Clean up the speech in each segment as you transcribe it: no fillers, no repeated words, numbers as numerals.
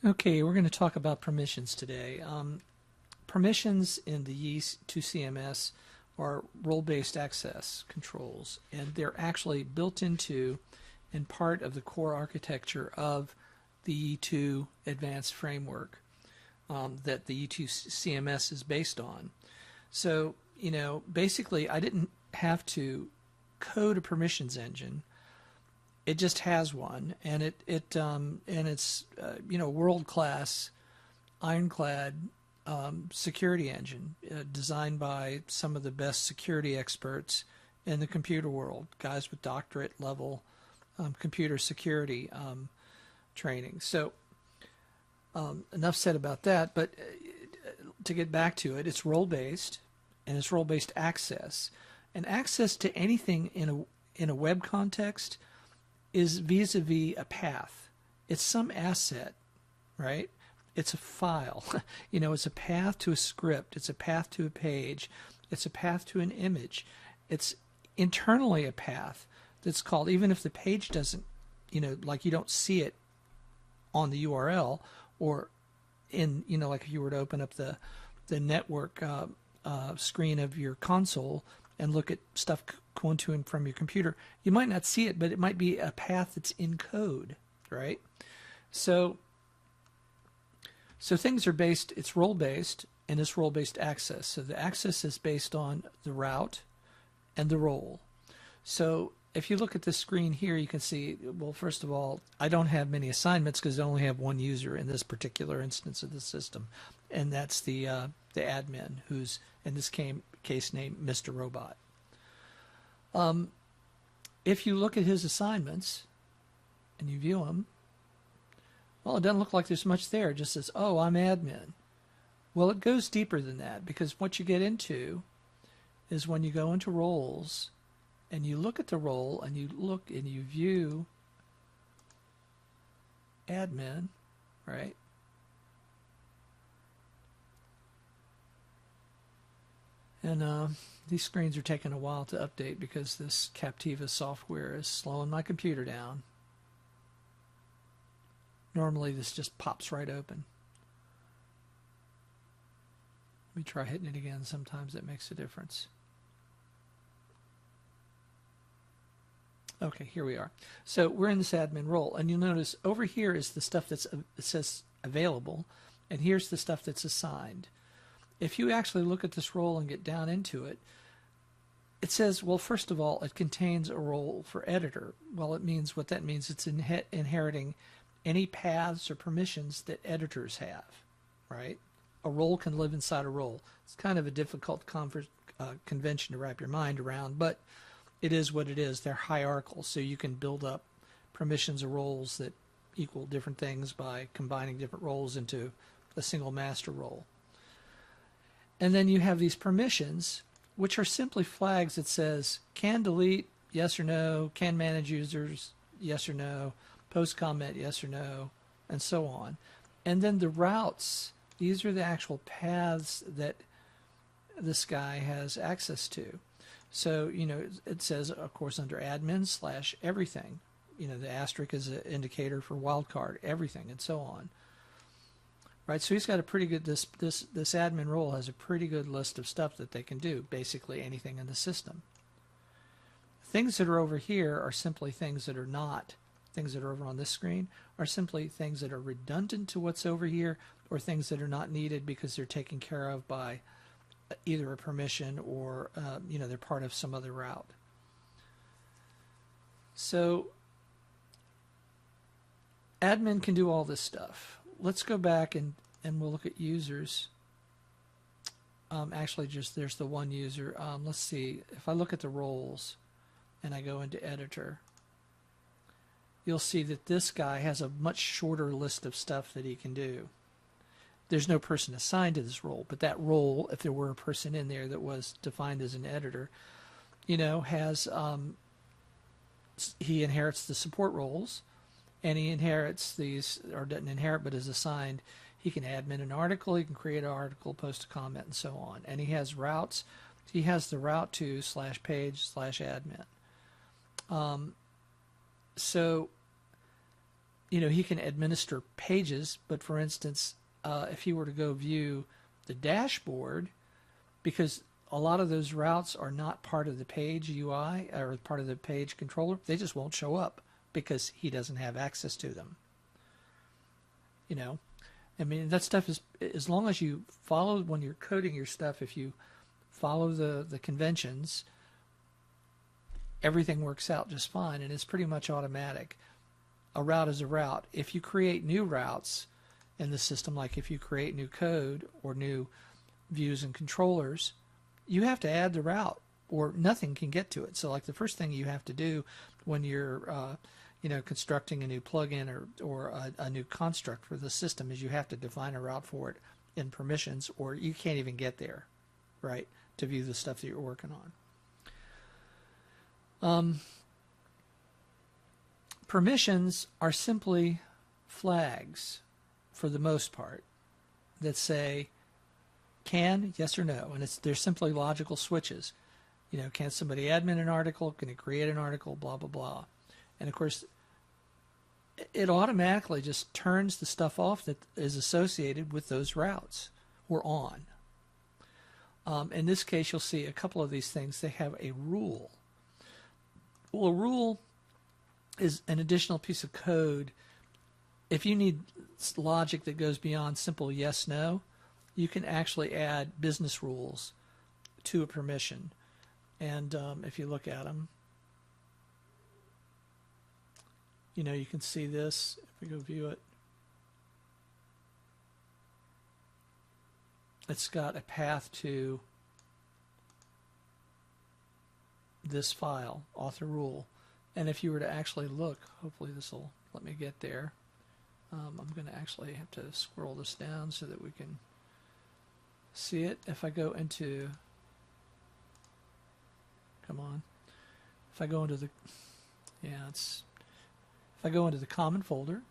Okay, we're going to talk about permissions today. Permissions in the Yeast2CMS are role-based access controls, and they're actually built into and part of the core architecture of the E2 advanced framework that the E2CMS is based on. So, basically I didn't have to code a permissions engine. It just has one, and it's world-class, ironclad security engine designed by some of the best security experts in the computer world, guys with doctorate level computer security training. So enough said about that, but to get back to it, it's role-based, and it's role-based access. And access to anything in a web context is vis-a-vis a path. It's some asset, right? It's a file. It's a path to a script. It's a path to a page. It's a path to an image. It's internally a path that's called, even if the page doesn't, like you don't see it on the URL, or in, like if you were to open up the network screen of your console and look at stuff going to and from your computer, you might not see it, but it might be a path that's in code, right? So things are based, it's role-based, and it's role-based access. So the access is based on the route and the role. So if you look at the screen here, you can see, well, first of all, I don't have many assignments because I only have one user in this particular instance of the system, and that's the admin, who's in this case named Mr. Robot. If you look at his assignments and you view them, well, it doesn't look like there's much there. It just says, oh, I'm admin. Well, it goes deeper than that, because what you get into is when you go into roles and you look at the role and you look and you view admin, right? And these screens are taking a while to update because this Captiva software is slowing my computer down. Normally this just pops right open. Let me try hitting it again. Sometimes that makes a difference. Okay, here we are. So we're in this admin role, and you'll notice over here is the stuff it says available, and here's the stuff that's assigned. If you actually look at this role and get down into it, it says, well, first of all, it contains a role for editor. Well, it means, what that means, it's inheriting any paths or permissions that editors have, right? A role can live inside a role. It's kind of a difficult convention to wrap your mind around, but it is what it is. They're hierarchical, so you can build up permissions of roles that equal different things by combining different roles into a single master role. And then you have these permissions, which are simply flags that says can delete, yes or no, can manage users, yes or no, post comment, yes or no, and so on. And then the routes, these are the actual paths that this guy has access to. So, it says, of course, under admin / everything. The asterisk is an indicator for wildcard, everything, and so on. Right, so he's got a pretty good, this admin role has a pretty good list of stuff that they can do, basically anything in the system. Things that are over here are simply things that are not. Things that are over on this screen are simply things that are redundant to what's over here, or things that are not needed because they're taken care of by either a permission or they're part of some other route. So admin can do all this stuff. Let's go back and we'll look at users. Actually, just there's the one user. Let's see. If I look at the roles and I go into editor, you'll see that this guy has a much shorter list of stuff that he can do. There's no person assigned to this role, but that role, if there were a person in there that was defined as an editor, has he inherits the support roles, and he inherits these, or doesn't inherit but is assigned. He can admin an article, he can create an article, post a comment, and so on. And he has routes. He has the route to /page/admin. So he can administer pages, but for instance, if he were to go view the dashboard, because a lot of those routes are not part of the page UI or part of the page controller, they just won't show up because he doesn't have access to them. I mean, that stuff is, as long as you follow, when you're coding your stuff, if you follow the conventions, everything works out just fine, and it's pretty much automatic. A route is a route. If you create new routes in the system, like if you create new code or new views and controllers, you have to add the route or nothing can get to it. So like the first thing you have to do when you're constructing a new plugin or a new construct for the system is you have to define a route for it in permissions, or you can't even get there, right, to view the stuff that you're working on. Permissions are simply flags, for the most part, that say can, yes or no, and they're simply logical switches. Can somebody admin an article? Can it create an article? Blah, blah, blah. And of course, it automatically just turns the stuff off that is associated with those routes or on. In this case, you'll see a couple of these things. They have a rule. Well, a rule is an additional piece of code. If you need logic that goes beyond simple yes, no, you can actually add business rules to a permission. And if you look at them, you can see this. If we go view it, it's got a path to this file, author rule. And if you were to actually look, hopefully this will let me get there. I'm going to actually have to scroll this down so that we can see it. If I go into, come on, if I go into the, if I go into the common folder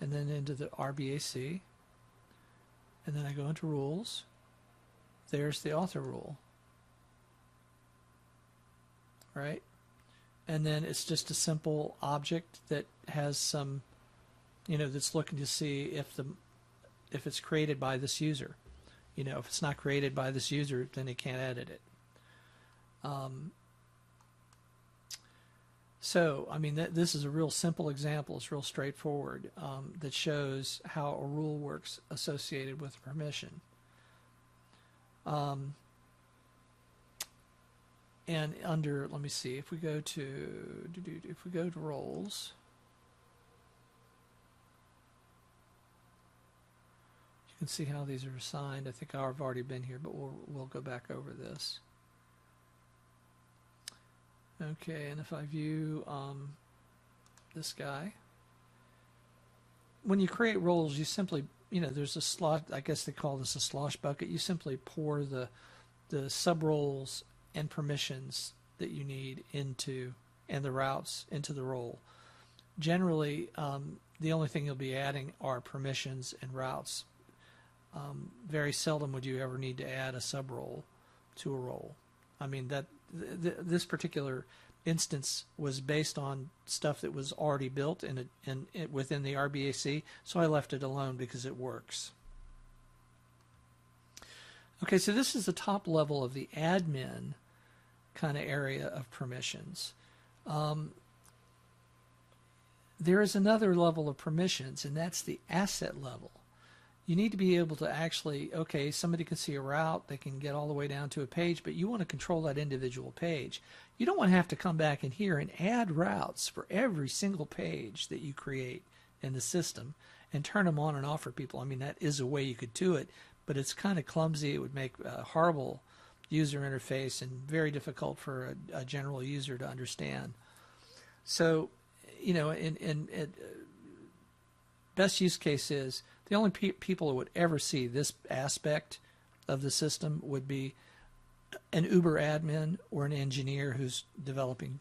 and then into the RBAC, and then I go into rules, there's the author rule, right? And then it's just a simple object that has some, that's looking to see if it's created by this user. If it's not created by this user, then it can't edit it. So, I mean, this is a real simple example. It's real straightforward, that shows how a rule works associated with permission. And under, let me see, if we go to roles, you can see how these are assigned. I think I've already been here, but we'll go back over this. Okay, and if I view this guy, when you create roles, you simply, there's a slot, I guess they call this a slosh bucket. You simply pour the sub-roles and permissions that you need into, and the routes into the role. Generally, the only thing you'll be adding are permissions and routes. Very seldom would you ever need to add a sub-role to a role. I mean, this particular instance was based on stuff that was already built within the RBAC, so I left it alone because it works. Okay, so this is the top level of the admin kind of area of permissions. There is another level of permissions, and that's the asset level. You need to be able to actually, okay, somebody can see a route, they can get all the way down to a page, but you want to control that individual page. You don't want to have to come back in here and add routes for every single page that you create in the system and turn them on and off for people. I mean, that is a way you could do it, but it's kind of clumsy. It would make a horrible user interface and very difficult for a general user to understand. So, best use case is the only people who would ever see this aspect of the system would be an Uber admin or an engineer who's developing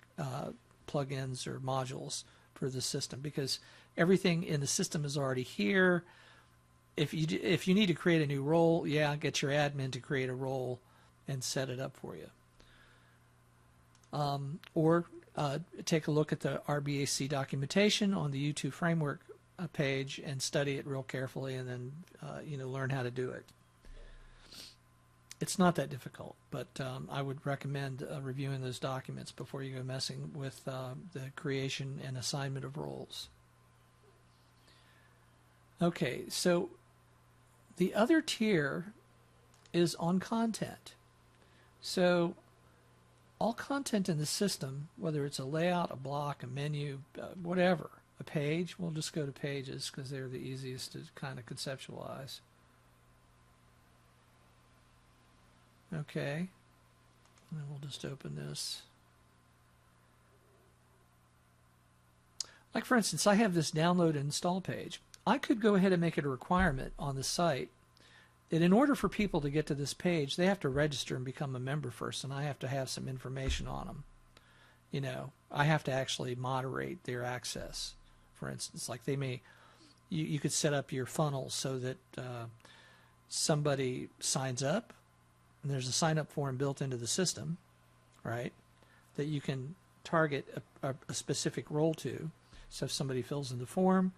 plugins or modules for the system, because everything in the system is already here. If you need to create a new role, get your admin to create a role and set it up for you. Or take a look at the RBAC documentation on the U2 framework a page and study it real carefully, and then learn how to do it. It's not that difficult, but I would recommend reviewing those documents before you go messing with the creation and assignment of roles. Okay, so the other tier is on content. So all content in the system, whether it's a layout, a block, a menu, whatever, a page, we'll just go to pages because they're the easiest to kind of conceptualize. Okay, and we'll just open this. Like for instance, I have this download and install page. I could go ahead and make it a requirement on the site that in order for people to get to this page, they have to register and become a member first, and I have to have some information on them. I have to actually moderate their access. For instance, like you could set up your funnel so that somebody signs up, and there's a sign-up form built into the system, right, that you can target a specific role to. So if somebody fills in the form,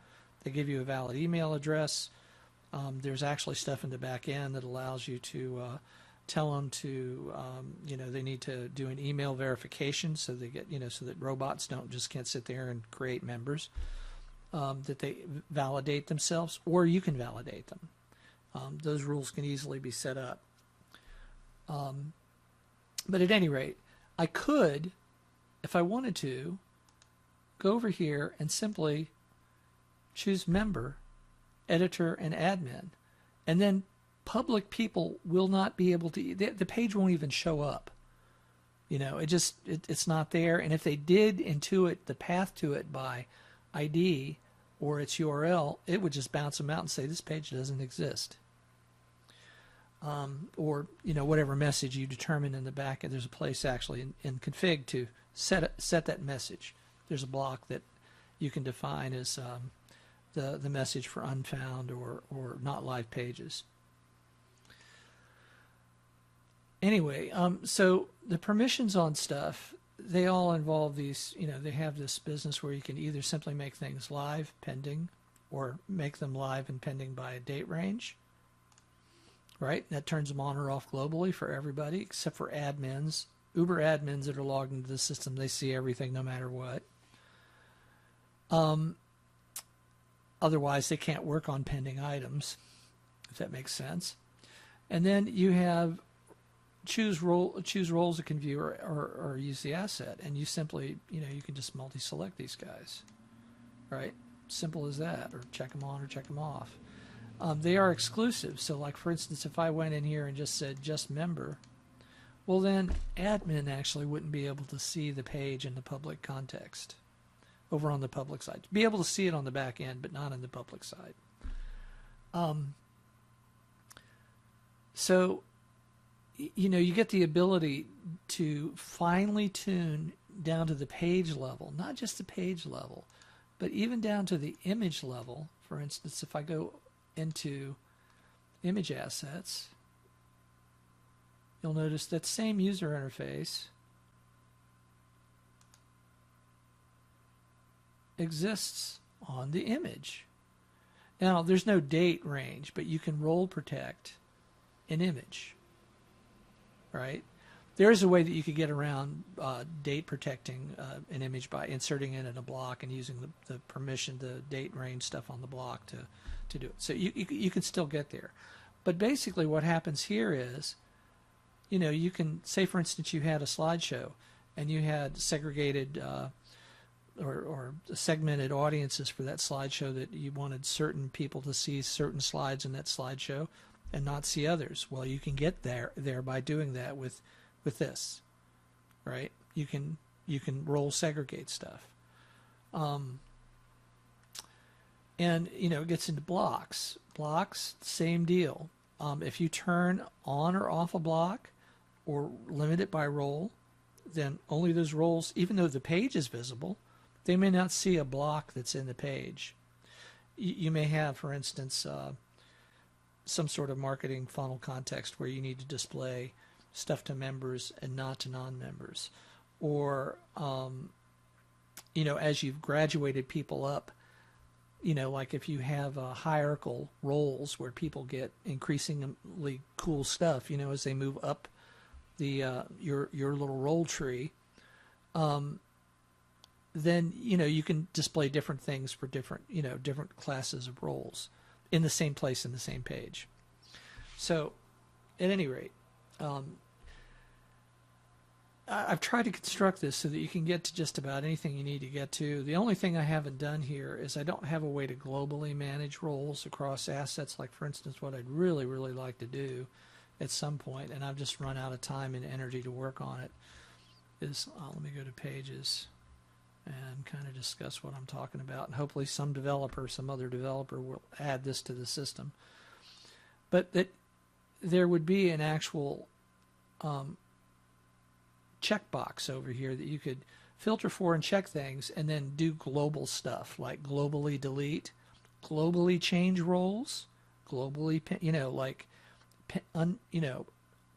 they give you a valid email address. There's actually stuff in the back end that allows you to tell them to, they need to do an email verification so they get, so that robots can't sit there and create members, that they validate themselves, or you can validate them. Those rules can easily be set up. But at any rate, I could, if I wanted to, go over here and simply choose member, editor, and admin, and then public people will not be able to, the page won't even show up. It's not there. And if they did intuit the path to it by ID or its URL, it would just bounce them out and say this page doesn't exist. Or whatever message you determine in the back end. There's a place actually in config to set that message. There's a block that you can define as the message for unfound or not live pages. Anyway, so the permissions on stuff, they all involve these, they have this business where you can either simply make things live, pending, or make them live and pending by a date range. Right? That turns them on or off globally for everybody, except for admins. Uber admins that are logged into the system, they see everything no matter what. Otherwise, they can't work on pending items, if that makes sense. And then you have choose roles that can view or use the asset, and you simply, you can just multi-select these guys, right? Simple as that, or check them on or check them off. They are exclusive. So like, for instance, if I went in here and just said just member, well then admin actually wouldn't be able to see the page in the public context over on the public side. Be able to see it on the back end, but not in the public side. So, you get the ability to finely tune down to the page level, not just the page level, but even down to the image level. For instance, if I go into image assets, you'll notice that same user interface exists on the image. Now, there's no date range, but you can role protect an image, right? There is a way that you could get around date protecting an image by inserting it in a block and using the permission, the date range stuff on the block to do it. So you can still get there. But basically what happens here is, you can say, for instance, you had a slideshow and you had segregated or segmented audiences for that slideshow, that you wanted certain people to see certain slides in that slideshow and not see others. Well, you can get there by doing that with this, right? You can role segregate stuff. And, it gets into blocks. Blocks, same deal. If you turn on or off a block or limit it by role, then only those roles, even though the page is visible, they may not see a block that's in the page. You may have, for instance, some sort of marketing funnel context where you need to display stuff to members and not to non-members. Or, as you've graduated people up, like if you have hierarchical roles where people get increasingly cool stuff, as they move up the your little role tree, then you can display different things for different classes of roles in the same place in the same page. So, at any rate, I've tried to construct this so that you can get to just about anything you need to get to. The only thing I haven't done here is I don't have a way to globally manage roles across assets, like, for instance, what I'd really, really like to do at some point, and I've just run out of time and energy to work on it, is, let me go to Pages and kind of discuss what I'm talking about. And hopefully some other developer will add this to the system. But that there would be an actual checkbox over here that you could filter for and check things, and then do global stuff like globally delete, globally change roles, globally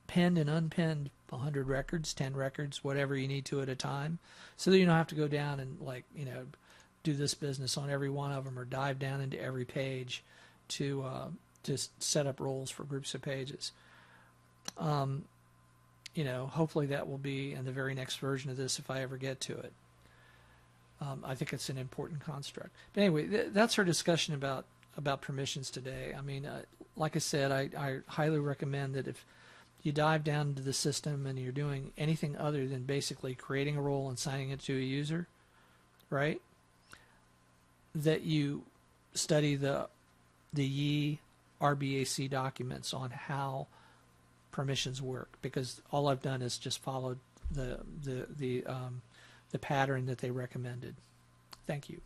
penned and unpenned 100 records, 10 records, whatever you need to at a time, so that you don't have to go down and do this business on every one of them, or dive down into every page to set up roles for groups of pages. Hopefully that will be in the very next version of this if I ever get to it. I think it's an important construct. But anyway, that's our discussion about permissions today. I mean, like I said, I highly recommend that if you dive down into the system and you're doing anything other than basically creating a role and signing it to a user, right, that you study the YE RBAC documents on how permissions work, because all I've done is just followed the pattern that they recommended. Thank you.